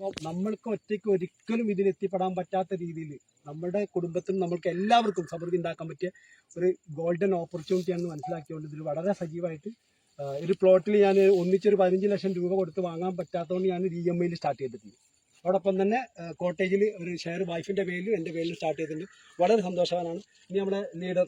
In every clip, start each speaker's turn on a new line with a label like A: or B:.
A: അപ്പോൾ നമ്മൾക്ക് ഒറ്റയ്ക്ക് ഒരിക്കലും ഇതിലെത്തിപ്പെടാൻ പറ്റാത്ത രീതിയിൽ നമ്മുടെ കുടുംബത്തിനും നമ്മൾക്ക് എല്ലാവർക്കും സമൃദ്ധി ഉണ്ടാക്കാൻ പറ്റിയ ഒരു ഗോൾഡൻ ഓപ്പർച്യൂണിറ്റിയാണെന്ന് മനസ്സിലാക്കിക്കൊണ്ട് ഇതിൽ വളരെ സജീവമായിട്ട് ഒരു പ്ലോട്ടിൽ ഞാൻ ഒന്നിച്ചൊരു 15 ലക്ഷം രൂപ കൊടുത്ത് വാങ്ങാൻ പറ്റാത്തതുകൊണ്ട് ഞാൻ EMI സ്റ്റാർട്ട് ചെയ്തിട്ടുണ്ട്. അതോടൊപ്പം തന്നെ കോട്ടേജിൽ ഒരു ഷെയർ വൈഫിൻ്റെ പേരിലും എൻ്റെ പേരിലും സ്റ്റാർട്ട് ചെയ്തിട്ടുണ്ട്. വളരെ സന്തോഷവാനാണ്. ഇനി നമ്മുടെ ലീഡർ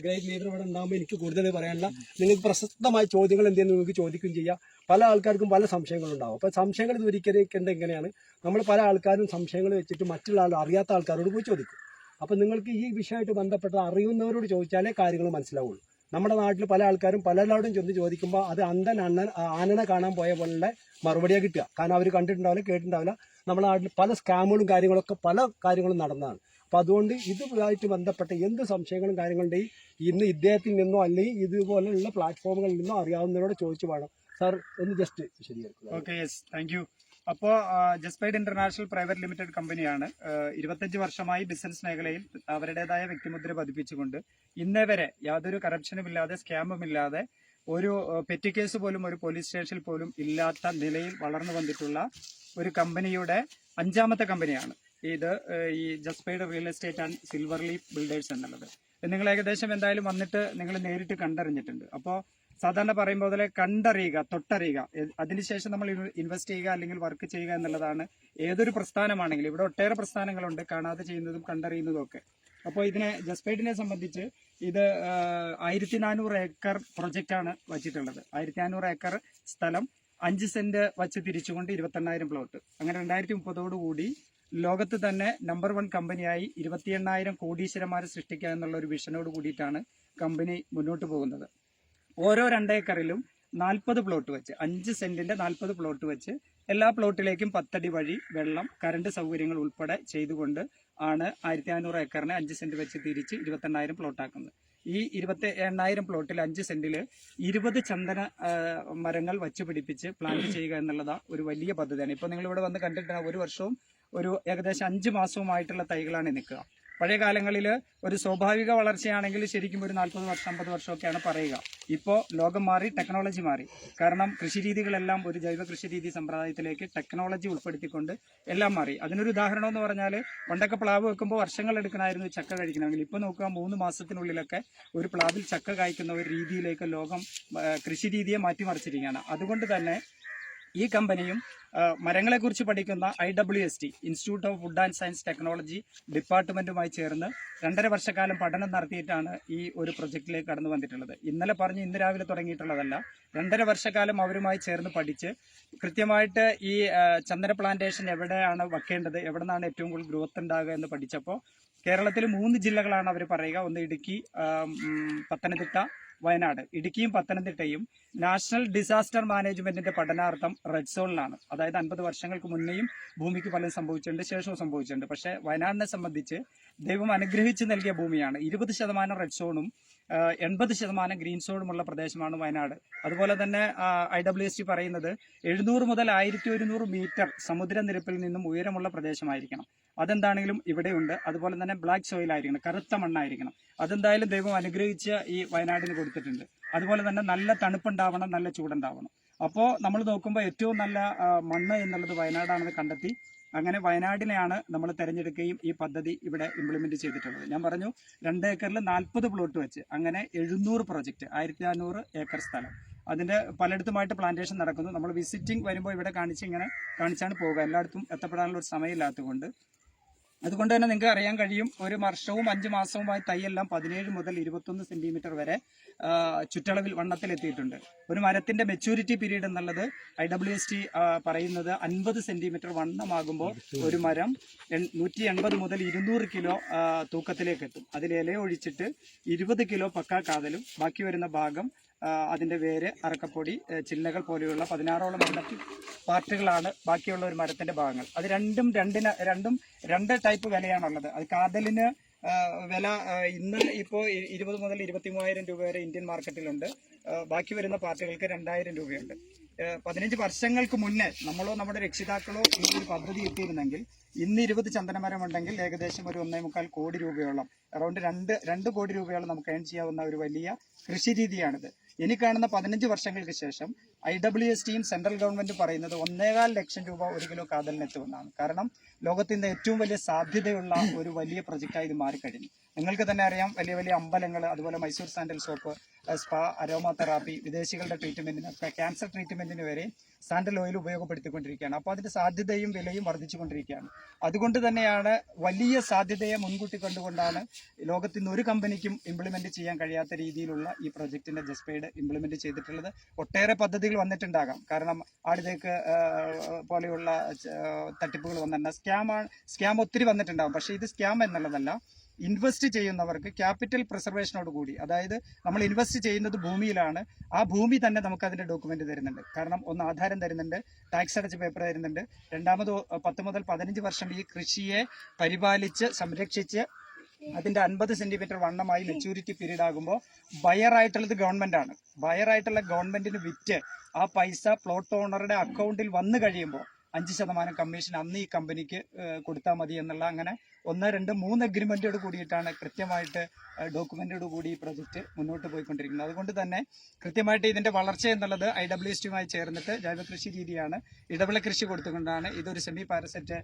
A: ഗ്രേറ്റ് ലീഡർ ഇവിടെ ഉണ്ടാകുമ്പോൾ എനിക്ക് കൂടുതൽ പറയാനുള്ള നിങ്ങൾക്ക് പ്രസക്തമായ ചോദ്യങ്ങൾ എന്തെങ്കിലും നിങ്ങൾക്ക് ചോദിക്കുകയും ചെയ്യാം. പല ആൾക്കാർക്കും പല സംശയങ്ങളുണ്ടാവും. അപ്പോൾ സംശയങ്ങൾ ദൂരീകരിക്കേണ്ട എങ്ങനെയാണ്? നമ്മൾ പല ആൾക്കാരും സംശയങ്ങൾ വെച്ചിട്ട് മറ്റുള്ള അറിയാത്ത ആൾക്കാരോട് പോയി ചോദിക്കും. അപ്പോൾ നിങ്ങൾക്ക് ഈ വിഷയമായിട്ട് ബന്ധപ്പെട്ട അറിയുന്നവരോട് ചോദിച്ചാലേ കാര്യങ്ങൾ മനസ്സിലാവുള്ളൂ. നമ്മുടെ നാട്ടിൽ പല ആൾക്കാരും പലരോടും ചെന്ന് ചോദിക്കുമ്പോൾ അത് ആനനെ കാണാൻ പോയ പോലെ മറുപടിയാണ് കിട്ടുക. കാരണം അവർ കണ്ടിട്ടുണ്ടാവില്ല, കേട്ടിട്ടുണ്ടാവില്ല. നമ്മുടെ നാട്ടിൽ പല സ്കാമുകളും കാര്യങ്ങളൊക്കെ പല കാര്യങ്ങളും നടന്നതാണ്. അപ്പോൾ അതുകൊണ്ട് ഇതുമായിട്ട് ബന്ധപ്പെട്ട എന്ത് സംശയങ്ങളും കാര്യങ്ങളുണ്ടെങ്കിൽ ഇന്ന് ഇദ്ദേഹത്തിൽ നിന്നോ അല്ലെങ്കിൽ ഇതുപോലെയുള്ള പ്ലാറ്റ്ഫോമുകളിൽ നിന്നോ അറിയാവുന്നവരോട് ചോദിച്ചു വേണം. സാർ ഒന്ന് ജസ്റ്റ് വിശദീകരിക്കുക.
B: Okay, yes, thank you. അപ്പോൾ ജസ്പൈഡ് ഇന്റർനാഷണൽ പ്രൈവറ്റ് ലിമിറ്റഡ് കമ്പനിയാണ് 25 വർഷമായി ബിസിനസ് മേഖലയിൽ അവരുടേതായ വ്യക്തിമുദ്ര പതിപ്പിച്ചുകൊണ്ട് ഇന്നേ വരെ യാതൊരു കറപ്ഷനും ഇല്ലാതെ സ്കാമും ഇല്ലാതെ ഒരു പെറ്റി കേസ് പോലും ഒരു പോലീസ് സ്റ്റേഷനിൽ പോലും ഇല്ലാത്ത നിലയിൽ വളർന്നു വന്നിട്ടുള്ള ഒരു കമ്പനിയുടെ 5ാമത്തെ കമ്പനിയാണ് ഇത്, ഈ ജസ്പൈഡ് real estate and silver leaf builders എന്നുള്ളത്. നിങ്ങൾ ഏകദേശം എന്തായാലും വന്നിട്ട് നിങ്ങൾ നേരിട്ട് കണ്ടറിഞ്ഞിട്ടുണ്ട്. അപ്പോൾ സാധാരണ പറയുമ്പോൾ പോലെ കണ്ടറിയുക, തൊട്ടറിയുക, അതിനുശേഷം നമ്മൾ ഇൻവെസ്റ്റ് ചെയ്യുക അല്ലെങ്കിൽ വർക്ക് ചെയ്യുക എന്നുള്ളതാണ് ഏതൊരു പ്രസ്ഥാനമാണെങ്കിലും. ഇവിടെ ഒട്ടേറെ പ്രസ്ഥാനങ്ങളുണ്ട്, കാണാതെ ചെയ്യുന്നതും കണ്ടറിയുന്നതും ഒക്കെ. അപ്പോൾ ഇതിനെ ജസ്പൈഡിനെ സംബന്ധിച്ച് ഇത് 1400 ഏക്കർ പ്രൊജക്റ്റാണ് വച്ചിട്ടുള്ളത്. 1400 ഏക്കർ സ്ഥലം 5 സെന്റ് വച്ച് തിരിച്ചുകൊണ്ട് 28,000 പ്ലോട്ട്. അങ്ങനെ 2030 ലോകത്ത് തന്നെ നമ്പർ 1 കമ്പനിയായി 28,000 കോടീശ്വരന്മാരെ സൃഷ്ടിക്കുക എന്നുള്ള ഒരു വിഷനോട് കൂടിയിട്ടാണ് കമ്പനി മുന്നോട്ട് പോകുന്നത്. ഓരോ 2 ഏക്കറിലും 40 പ്ലോട്ട് വെച്ച് 5 സെന്റിന്റെ 40 പ്ലോട്ട് വെച്ച് എല്ലാ പ്ലോട്ടിലേക്കും 10 അടി വഴി വെള്ളം, കറണ്ട് സൗകര്യങ്ങൾ ഉൾപ്പെടെ ചെയ്തുകൊണ്ട് ആണ് 1400 ഏക്കറിന് 5 സെന്റ് വെച്ച് തിരിച്ച് 28,000 പ്ലോട്ടാക്കുന്നത്. ഈ 28,000 പ്ലോട്ടിൽ 5 സെന്റിൽ 20 ചന്ദന മരങ്ങൾ വച്ച് പിടിപ്പിച്ച് പ്ലാന്റ് ചെയ്യുക എന്നുള്ളതാണ് ഒരു വലിയ പദ്ധതിയാണ്. ഇപ്പോൾ നിങ്ങൾ ഇവിടെ വന്ന് കണ്ടിട്ട് ഒരു വർഷവും ഒരു ഏകദേശം 5 മാസവുമായിട്ടുള്ള തൈകളാണ് നിൽക്കുക. പഴയ കാലങ്ങളിൽ ഒരു സ്വാഭാവിക വളർച്ചയാണെങ്കിൽ ശരിക്കും ഒരു 40 വർഷം 50 വർഷമൊക്കെയാണ് പറയുക. ഇപ്പോൾ ലോകം മാറി, ടെക്നോളജി മാറി. കാരണം കൃഷിരീതികളെല്ലാം ഒരു ജൈവ കൃഷിരീതി സമ്പ്രദായത്തിലേക്ക് ടെക്നോളജി ഉൾപ്പെടുത്തിക്കൊണ്ട് എല്ലാം മാറി. അതിനൊരു ഉദാഹരണം എന്ന് പറഞ്ഞാൽ പണ്ടൊക്കെ പ്ലാവ് വെക്കുമ്പോൾ വർഷങ്ങൾ എടുക്കണമായിരുന്നു ചക്ക കഴിക്കണമെങ്കിൽ. ഇപ്പോൾ നോക്കുക 3 മാസത്തിനുള്ളിലൊക്കെ ഒരു പ്ലാവിൽ ചക്ക കായ്ക്കുന്ന ഒരു രീതിയിലേക്ക് ലോകം കൃഷിരീതിയെ മാറ്റിമറിച്ചിരിക്കുകയാണ്. അതുകൊണ്ട് തന്നെ ഈ കമ്പനിയും മരങ്ങളെക്കുറിച്ച് പഠിക്കുന്ന IWST institute of wood and science technology ഡിപ്പാർട്ട്മെന്റുമായി ചേർന്ന് 2.5 വർഷക്കാലം പഠനം നടത്തിയിട്ടാണ് ഈ ഒരു പ്രൊജക്റ്റിലേക്ക് കടന്നു വന്നിട്ടുള്ളത്. ഇന്നലെ പറഞ്ഞ് ഇന്ന് രാവിലെ തുടങ്ങിയിട്ടുള്ളതല്ല. 2.5 വർഷക്കാലം അവരുമായി ചേർന്ന് പഠിച്ച് കൃത്യമായിട്ട് ഈ ചന്ദന പ്ലാന്റേഷൻ എവിടെയാണ് വെക്കേണ്ടത്, എവിടെ നിന്നാണ് ഏറ്റവും കൂടുതൽ ഗ്രോത്ത് ഉണ്ടാകുക എന്ന് പഠിച്ചപ്പോൾ കേരളത്തിൽ 3 ജില്ലകളാണ് അവർ പറയുക. ഒന്ന് ഇടുക്കി, പത്തനംതിട്ട, വയനാട്. ഇടുക്കിയും പത്തനംതിട്ടയും നാഷണൽ ഡിസാസ്റ്റർ മാനേജ്മെന്റിന്റെ പഠനാർത്ഥം റെഡ് സോണിലാണ്. അതായത് 50 വർഷങ്ങൾക്ക് മുന്നേയും ഭൂമിക്ക് പലതും സംഭവിച്ചിട്ടുണ്ട്, ശേഷവും സംഭവിച്ചിട്ടുണ്ട്. പക്ഷേ വയനാടിനെ സംബന്ധിച്ച് ദൈവം അനുഗ്രഹിച്ച് നൽകിയ ഭൂമിയാണ്. 20% റെഡ് സോണും 80% ഗ്രീൻ സോണുമുള്ള പ്രദേശമാണ് വയനാട്. അതുപോലെ തന്നെ IWST പറയുന്നത് 700 മുതൽ 1100 മീറ്റർ സമുദ്രനിരപ്പിൽ നിന്നും ഉയരമുള്ള പ്രദേശമായിരിക്കണം. അതെന്താണെങ്കിലും ഇവിടെയുണ്ട്. അതുപോലെ തന്നെ ബ്ലാക്ക് സോയിൽ ആയിരിക്കണം, കറുത്ത മണ്ണായിരിക്കണം. അതെന്തായാലും ദൈവം അനുഗ്രഹിച്ച് ഈ വയനാടിന് കൊടുത്തിട്ടുണ്ട്. അതുപോലെ തന്നെ നല്ല തണുപ്പുണ്ടാവണം, നല്ല ചൂടുണ്ടാവണം. അപ്പോൾ നമ്മൾ നോക്കുമ്പോൾ ഏറ്റവും നല്ല മണ്ണ് എന്നുള്ളത് വയനാടാണെന്ന് കണ്ടെത്തി. അങ്ങനെ വയനാടിനെയാണ് നമ്മൾ തിരഞ്ഞെടുക്കുകയും ഈ പദ്ധതി ഇവിടെ ഇംപ്ലിമെന്റ് ചെയ്തിട്ടുള്ളത്. ഞാൻ പറഞ്ഞു 2 ഏക്കറിൽ 40 പ്ലോട്ട് വെച്ച് അങ്ങനെ 700 പ്രൊജക്റ്റ്, 1400 ഏക്കർ സ്ഥലം. അതിന്റെ പലയിടത്തുമായിട്ട് പ്ലാന്റേഷൻ നടക്കുന്നു. നമ്മൾ വിസിറ്റിംഗ് വരുമ്പോൾ ഇവിടെ കാണിച്ചാണ് പോവുക. എല്ലായിടത്തും എത്തപ്പെടാനുള്ള ഒരു സമയമില്ലാത്തതുകൊണ്ട് അതുകൊണ്ട് തന്നെ നിങ്ങൾക്ക് അറിയാൻ കഴിയും, ഒരു വർഷവും 5 മാസവുമായി തൈയെല്ലാം 17 മുതൽ 21 സെന്റിമീറ്റർ വരെ ചുറ്റളവിൽ വണ്ണത്തിലെത്തിയിട്ടുണ്ട്. ഒരു മരത്തിന്റെ മെച്യൂരിറ്റി പീരീഡ് എന്നുള്ളത് IWST പറയുന്നത് 50 സെന്റിമീറ്റർ വണ്ണമാകുമ്പോൾ ഒരു മരം 180 മുതൽ 200 കിലോ തൂക്കത്തിലേക്ക് എത്തും. അതിൽ ഇല ഒഴിച്ചിട്ട് 20 കിലോ പക്കാ കാതലും ബാക്കി വരുന്ന ഭാഗം അതിന്റെ വേര്, അറക്കപ്പൊടി, ചില്ലകൾ പോലെയുള്ള 16ഓളം പാർട്ടുകളാണ് ബാക്കിയുള്ള ഒരു മരത്തിന്റെ ഭാഗങ്ങൾ. അത് രണ്ടും 2 ടൈപ്പ് വിലയാണുള്ളത്. അത് കാതലിന് വില ഇന്ന് ഇപ്പോൾ 20 മുതൽ 23,000 രൂപ വരെ ഇന്ത്യൻ മാർക്കറ്റിലുണ്ട്. ബാക്കി വരുന്ന പാർട്ടുകൾക്ക് 2,000 രൂപയുണ്ട്. 15 വർഷങ്ങൾക്ക് മുന്നേ നമ്മളോ നമ്മുടെ രക്ഷിതാക്കളോ ഈ ഒരു പദ്ധതി എത്തിയിരുന്നെങ്കിൽ ഇന്ന് 20 ചന്ദനമരം ഉണ്ടെങ്കിൽ ഏകദേശം ഒരു 1.25 കോടി രൂപയോളം, അറൗണ്ട് 2 കോടി രൂപയോളം നമുക്ക് ഏൺ ചെയ്യാവുന്ന ഒരു വലിയ കൃഷി രീതിയാണിത്. ഇനി കാണുന്ന 15 വർഷങ്ങൾക്ക് ശേഷം IWSTയും സെൻട്രൽ ഗവൺമെന്റ് പറയുന്നത് 1.25 ലക്ഷം രൂപ 1 കിലോ കാതലിനെത്തുമെന്നാണ്. കാരണം ലോകത്ത് ഇന്ന് ഏറ്റവും വലിയ സാധ്യതയുള്ള ഒരു വലിയ പ്രൊജക്റ്റായി ഇത് മാറിക്കഴിഞ്ഞു. നിങ്ങൾക്ക് തന്നെ അറിയാം, വലിയ വലിയ അമ്പലങ്ങൾ, അതുപോലെ Mysore sandal soap, spa, aroma therapy, വിദേശികളുടെ ട്രീറ്റ്മെന്റിന്, ക്യാൻസർ ട്രീറ്റ്മെന്റിന് വരെ സാൻഡൽ ഓയിൽ ഉപയോഗപ്പെടുത്തിക്കൊണ്ടിരിക്കുകയാണ്. അപ്പോൾ അതിന്റെ സാധ്യതയും വിലയും വർദ്ധിച്ചുകൊണ്ടിരിക്കുകയാണ്. അതുകൊണ്ട് തന്നെയാണ് വലിയ സാധ്യതയെ മുൻകൂട്ടി കണ്ടുകൊണ്ടാണ് ലോകത്ത് ഇന്ന് ഒരു കമ്പനിക്കും ഇംപ്ലിമെന്റ് ചെയ്യാൻ കഴിയാത്ത രീതിയിലുള്ള ഈ പ്രൊജക്ടിന്റെ ജസ്പെയ്ഡ് ഇംപ്ലിമെന്റ് ചെയ്തിട്ടുള്ളത്. ഒട്ടേറെ പദ്ധതികൾ വന്നിട്ടുണ്ടാകാം. കാരണം ആടിതേക്ക് പോലെയുള്ള തട്ടിപ്പുകൾ വന്നിട്ടുണ്ട്, സ്കാം ഒത്തിരി വന്നിട്ടുണ്ടാകും. പക്ഷേ ഇത് സ്കാം എന്നുള്ളതല്ല, ഇൻവെസ്റ്റ് ചെയ്യുന്നവർക്ക് ക്യാപിറ്റൽ പ്രിസർവേഷനോട് കൂടി, അതായത് നമ്മൾ ഇൻവെസ്റ്റ് ചെയ്യുന്നത് ഭൂമിയിലാണ്, ആ ഭൂമി തന്നെ നമുക്ക് അതിന്റെ ഡോക്യുമെന്റ് തരുന്നുണ്ട്. കാരണം ഒന്ന് ആധാരം തരുന്നുണ്ട്, ടാക്സ് അടച്ച പേപ്പർ തരുന്നുണ്ട്. രണ്ടാമത് 10 മുതൽ 15 വർഷം ഈ കൃഷിയെ പരിപാലിച്ച് സംരക്ഷിച്ച് അതിന്റെ 50 സെന്റിമീറ്റർ വണ്ണമായി മെച്യൂരിറ്റി പീരീഡ് ആകുമ്പോൾ ബയറായിട്ടുള്ളത് ഗവൺമെന്റ് ആണ്. ബയറായിട്ടുള്ള ഗവൺമെന്റിന് വിറ്റ് ആ പൈസ പ്ലോട്ട് ഓണറുടെ അക്കൗണ്ടിൽ വന്നു കഴിയുമ്പോൾ 5% കമ്മീഷൻ അന്ന് ഈ കമ്പനിക്ക് കൊടുത്താൽ മതി എന്നുള്ള, അങ്ങനെ 1, 2, 3 അഗ്രിമെന്റോട് കൂടിയിട്ടാണ് കൃത്യമായിട്ട് ഡോക്യുമെന്റോട് കൂടി ഈ പ്രൊജക്ട് മുന്നോട്ട് പോയിക്കൊണ്ടിരിക്കുന്നത്. അതുകൊണ്ട് തന്നെ കൃത്യമായിട്ട് ഇതിന്റെ വളർച്ച എന്നുള്ളത് IWSTയുമായി ചേർന്നിട്ട് ജൈവ കൃഷി രീതിയാണ്, ഇടവിള കൃഷി കൊടുത്തുകൊണ്ടാണ്. ഇതൊരു സെമി പാരസൈറ്റ്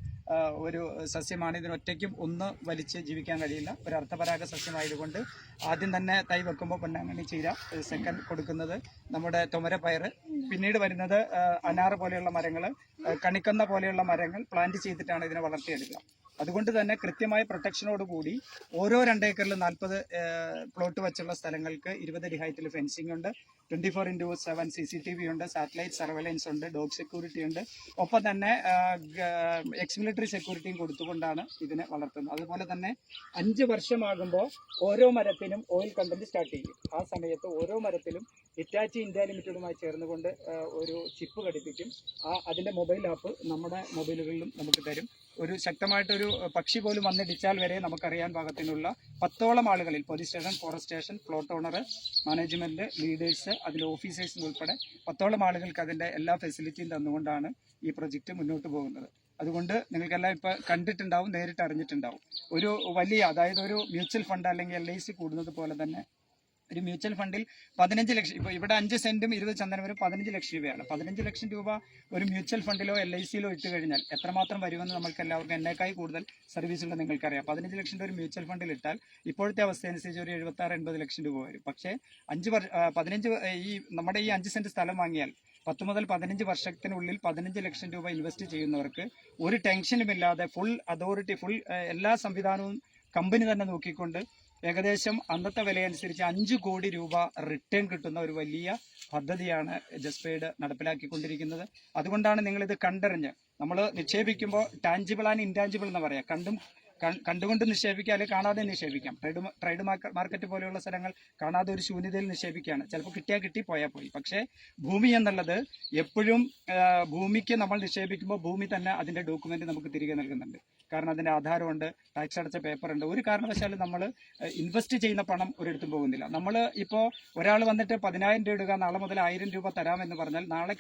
B: ഒരു സസ്യമാണ്. ഇതിനൊറ്റയ്ക്കും ഒന്ന് വലിച്ച് ജീവിക്കാൻ കഴിയില്ല. ഒരു അർത്ഥപരാഗ സസ്യമായതുകൊണ്ട് ആദ്യം തന്നെ തൈ വെക്കുമ്പോൾ പൊന്നാങ്കണ്ണി ചീര, സെക്കൻഡ് കൊടുക്കുന്നത് നമ്മുടെ തുമരപ്പയർ, പിന്നീട് വരുന്നത് അനാറ് പോലെയുള്ള മരങ്ങൾ, കണിക്കൊന്ന പോലെയുള്ള മരങ്ങൾ പ്ലാന്റ് ചെയ്തിട്ടാണ് ഇതിനെ വളർത്തിയെടുക്കുക. അതുകൊണ്ട് തന്നെ കൃത്യമായ പ്രൊട്ടക്ഷനോട് കൂടി ഓരോ 2 ഏക്കറിൽ 40 പ്ലോട്ട് വെച്ചുള്ള സ്ഥലങ്ങൾക്ക് 20 അടി ഹൈറ്റിൽ ഫെൻസിംഗ് ഉണ്ട്, 24x7 CCTV ഉണ്ട്, സാറ്റലൈറ്റ് സർവൈലൻസ് ഉണ്ട്, ഡോഗ് സെക്യൂരിറ്റി ഉണ്ട്. ഒപ്പം തന്നെ എക്സ് മിലിറ്ററി സെക്യൂരിറ്റിയും കൊടുത്തുകൊണ്ടാണ് ഇതിനെ വളർത്തുന്നത്. അതുപോലെ തന്നെ 5 വർഷമാകുമ്പോൾ ഓരോ മരത്തിനും ഓയിൽ കണ്ടന്റ് സ്റ്റാർട്ട് ചെയ്യും. ആ സമയത്ത് ഓരോ മരത്തിലും ഹിറ്റാച്ചി ഇന്ത്യ ലിമിറ്റഡുമായി ചേർന്നുകൊണ്ട് ഒരു ചിപ്പ് ഘടിപ്പിക്കും. അതിന്റെ മൊബൈൽ ആപ്പ് നമ്മുടെ മൊബൈലുകളിലും നമുക്ക് തരും. ഒരു ശക്തമായിട്ടൊരു പക്ഷി പോലും വന്നിടിച്ചാൽ വരെ നമുക്കറിയാൻ പാകത്തിനുള്ള 10ഓളം ആളുകളിൽ police station, forest station, plot owner, management, leaders, അതിലെ ഓഫീസേഴ്സ് ഉൾപ്പെടെ 10ഓളം ആളുകൾക്ക് അതിന്റെ എല്ലാ ഫെസിലിറ്റിയും തന്നുകൊണ്ടാണ് ഈ പ്രൊജക്ട് മുന്നോട്ട് പോകുന്നത്. അതുകൊണ്ട് നിങ്ങൾക്കെല്ലാം ഇപ്പൊ കണ്ടിട്ടുണ്ടാവും, നേരിട്ട് അറിഞ്ഞിട്ടുണ്ടാവും. ഒരു വലിയ, അതായത് ഒരു മ്യൂച്വൽ ഫണ്ട് അല്ലെങ്കിൽ LIC കൂടുന്നത് പോലെ തന്നെ ഒരു മ്യൂച്വൽ ഫണ്ടിൽ 15 ലക്ഷം, ഇപ്പോൾ ഇവിടെ 5 സെന്റും 20 ചന്ദനവരും 15 ലക്ഷം രൂപയാണ്. 15 ലക്ഷം രൂപ ഒരു മ്യൂച്വൽ ഫണ്ടിലോ LICയിലോ ഇട്ട് കഴിഞ്ഞാൽ എത്രമാത്രം വരുമെന്ന് നമുക്ക് എല്ലാവർക്കും, എന്നേക്കായി കൂടുതൽ സർവീസുള്ള നിങ്ങൾക്കറിയാം. 15 ലക്ഷം രൂപ ഒരു മ്യൂച്വൽ ഫണ്ടിൽ ഇട്ടാൽ ഇപ്പോഴത്തെ അവസ്ഥ അനുസരിച്ച് ഒരു 76-80 ലക്ഷം രൂപ വരും. പക്ഷേ 15 നമ്മുടെ ഈ 5 സെന്റ് സ്ഥലം വാങ്ങിയാൽ 10 മുതൽ 15 വർഷത്തിനുള്ളിൽ 15 ലക്ഷം രൂപ ഇൻവെസ്റ്റ് ചെയ്യുന്നവർക്ക് ഒരു ടെൻഷനുമില്ലാതെ ഫുൾ അതോറിറ്റി, ഫുൾ എല്ലാ സംവിധാനവും കമ്പനി തന്നെ നോക്കിക്കൊണ്ട് ഏകദേശം അന്നത്തെ വിലയനുസരിച്ച് 5 കോടി രൂപ റിട്ടേൺ കിട്ടുന്ന ഒരു വലിയ പദ്ധതിയാണ് ജസ്പെയ്ഡ് നടപ്പിലാക്കിക്കൊണ്ടിരിക്കുന്നത്. അതുകൊണ്ടാണ് നിങ്ങളിത് കണ്ടറിഞ്ഞ്, നമ്മൾ നിക്ഷേപിക്കുമ്പോൾ ടാഞ്ചിബിൾ ആൻഡ് ഇൻടാഞ്ചിബിൾ എന്ന് പറയാം. കണ്ടുകൊണ്ട് നിക്ഷേപിക്കാം, അല്ലെങ്കിൽ കാണാതെ നിക്ഷേപിക്കാം. ട്രേഡ് മാർക്കറ്റ് പോലെയുള്ള സ്ഥലങ്ങൾ കാണാതെ ഒരു ശൂന്യതയിൽ നിക്ഷേപിക്കുകയാണ്. ചിലപ്പോൾ കിട്ടിയാൽ കിട്ടി, പോയാൽ പോയി. പക്ഷേ ഭൂമി എന്നുള്ളത് എപ്പോഴും, ഭൂമിക്ക് നമ്മൾ നിക്ഷേപിക്കുമ്പോൾ ഭൂമി തന്നെ അതിന്റെ ഡോക്യുമെന്റ് നമുക്ക് തിരികെ നൽകുന്നുണ്ട്. കാരണം അതിന്റെ ആധാരമുണ്ട്, ടാക്സ് അടച്ച പേപ്പർ ഉണ്ട്. ഒരു കാരണവശാലും നമ്മൾ ഇൻവെസ്റ്റ് ചെയ്യുന്ന പണം ഒരിടത്തും പോകുന്നില്ല. നമ്മൾ ഇപ്പോൾ ഒരാൾ വന്നിട്ട് 10,000 രൂപ ഇടുക, നാളെ മുതൽ 1000 രൂപ തരാമെന്ന് പറഞ്ഞാൽ നാളെ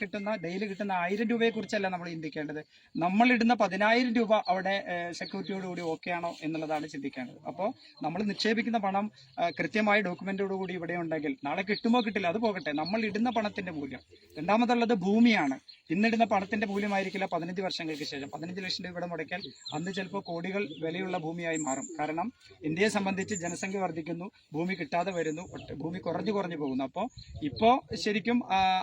B: ഡെയിലി കിട്ടുന്ന 1000 രൂപയെ കുറിച്ചല്ല നമ്മൾ ചിന്തിക്കേണ്ടത്. നമ്മളിടുന്ന 10,000 രൂപ അവിടെ സെക്യൂരിറ്റിയോടുകൂടി ഓക്കെ ആണോ എന്നുള്ളതാണ് ചിന്തിക്കേണ്ടത്. അപ്പോൾ നമ്മൾ നിക്ഷേപിക്കുന്ന പണം കൃത്യമായ ഡോക്യുമെന്റോടുകൂടി ഇവിടെ ഉണ്ടെങ്കിൽ നാളെ കിട്ടുമോ കിട്ടില്ല, അത് പോകട്ടെ, നമ്മൾ ഇടുന്ന പണത്തിന്റെ മൂല്യം. രണ്ടാമതുള്ളത് ഭൂമിയാണ്. ഇന്നിടുന്ന പണത്തിന്റെ മൂല്യമായിരിക്കില്ല 15 വർഷങ്ങൾക്ക് ശേഷം. 15 ലക്ഷം രൂപ ഇവിടെ മുടക്കിയാൽ അന്ന് ചിലപ്പോൾ കോടികൾ വിലയുള്ള ഭൂമിയായി മാറും. കാരണം ഇന്ത്യയെ സംബന്ധിച്ച് ജനസംഖ്യ വർദ്ധിക്കുന്നു, ഭൂമി കിട്ടാതെ വരുന്നു, ഭൂമി കുറഞ്ഞു പോകുന്നു. അപ്പോൾ ഇപ്പോൾ ശരിക്കും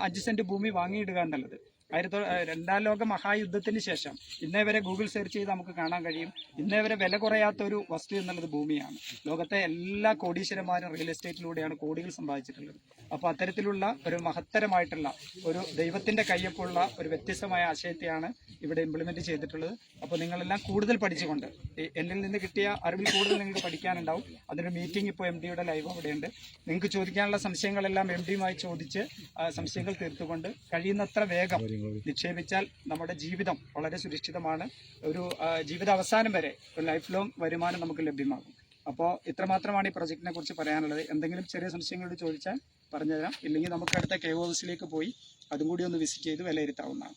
B: 5 സെന്റ് ഭൂമി വാങ്ങിയിടുക എന്നുള്ളത് 2ാം ലോക മഹായുദ്ധത്തിന് ശേഷം ഇന്നേ വരെ ഗൂഗിൾ സെർച്ച് ചെയ്ത് നമുക്ക് കാണാൻ കഴിയും, ഇന്നേ വരെ വില കുറയാത്ത ഒരു വസ്തു എന്നുള്ളത് ഭൂമിയാണ്. ലോകത്തെ എല്ലാ കോടീശ്വരന്മാരും റിയൽ എസ്റ്റേറ്റിലൂടെയാണ് കോടികൾ സമ്പാദിച്ചിട്ടുള്ളത്. അപ്പോൾ അത്തരത്തിലുള്ള ഒരു മഹത്തരമായിട്ടുള്ള ഒരു ദൈവത്തിന്റെ കയ്യൊപ്പുള്ള ഒരു വ്യത്യസ്തമായ ആശയത്തെയാണ് ഇവിടെ ഇംപ്ലിമെന്റ് ചെയ്തിട്ടുള്ളത്. അപ്പോൾ നിങ്ങളെല്ലാം കൂടുതൽ പഠിച്ചുകൊണ്ട്, എന്നിൽ നിന്ന് കിട്ടിയ അറിവിൽ കൂടുതൽ നിങ്ങൾക്ക് പഠിക്കാനുണ്ടാവും. അതിനൊരു മീറ്റിംഗ് ഇപ്പോൾ MDയുടെ ലൈവ് അവിടെയുണ്ട്. നിങ്ങൾക്ക് ചോദിക്കാനുള്ള സംശയങ്ങളെല്ലാം MDയുമായി ചോദിച്ച് സംശയങ്ങൾ തീർത്തുകൊണ്ട് കഴിയുന്നത്ര വേഗം നിക്ഷേപിച്ചാൽ നമ്മുടെ ജീവിതം വളരെ സുരക്ഷിതമാണ്. ഒരു ജീവിത അവസാനം വരെ ഒരു ലൈഫ് ലോങ് വരുമാനം നമുക്ക് ലഭ്യമാകും. അപ്പോൾ ഇത്രമാത്രമാണ് ഈ പ്രൊജക്റ്റിനെ കുറിച്ച് പറയാനുള്ളത്. എന്തെങ്കിലും ചെറിയ സംശയങ്ങളോട് ചോദിച്ചാൽ പറഞ്ഞുതരാം. ഇല്ലെങ്കിൽ നമുക്ക് അടുത്ത KOSലേക്ക് പോയി അതും കൂടി ഒന്ന് വിസിറ്റ് ചെയ്ത് വിലയിരുത്താവുന്നതാണ്.